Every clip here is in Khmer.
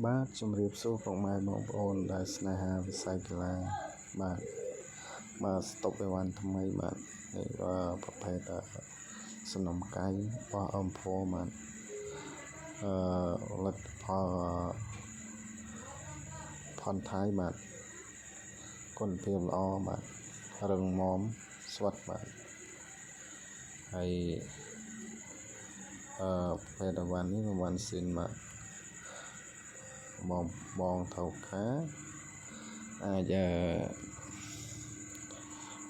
បាទជំរាបសួរពុកម៉ែបងប្អូនដែលស្នេហាវិស័យកីឡាបាទស្តុបអីវ៉ាន់ថ្មីបាទនេះប្រភេទសំណុំកៃរបស់អមភ័របាទលទ្ធផលផនថៃបាទគុណភាពល្អបាទរឹងមាំស្វិតបាទហើយប្រភេទអីវ៉ាន់នេះអីវ៉ាន់ស៊ីនបាទបងថៅខាអាច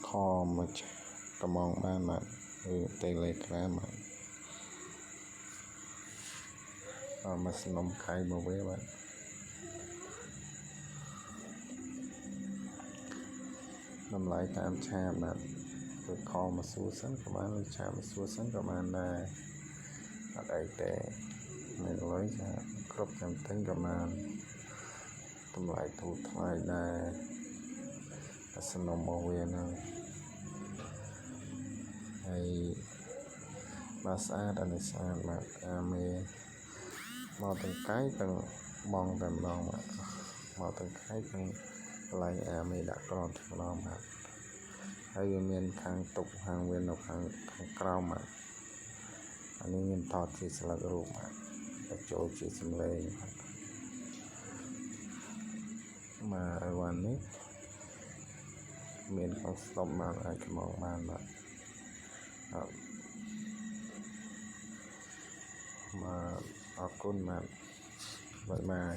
ខមកកំងបានបាទឬ Telegram បាទមកសំណុំខៃមកវិញបាទតម្លៃតាមឆាតបាទគឺខមកសួរសិនក៏បានឬឆាតមកសួរសិនក៏បានដែរអត់អីទេមានលុយចាគ្រប់ចាំទិញក៏បានតម្លៃធូរថ្លៃដែរសំណុំមកវាហ្នឹងហើយបាទស្អាតអានេះស្អាតបាទមេមកទាំងកាយទាំងបងតែម្ដងបាទមកទាំងកាយទាំងកន្លែងមេដាក់ក្រនម្ដងបាទហើយវាមានខាងតុកខាងវានៅខាងក្រោមបាទអានេះមានថតជាស្លឹករូបបាទបញ្ចូលជាសំឡេងបាទអីវ៉ាន់នេះមានក្នុងស្តុបបាទអាចកំងបានបាទបាទអរគុណបាទបាយបាយ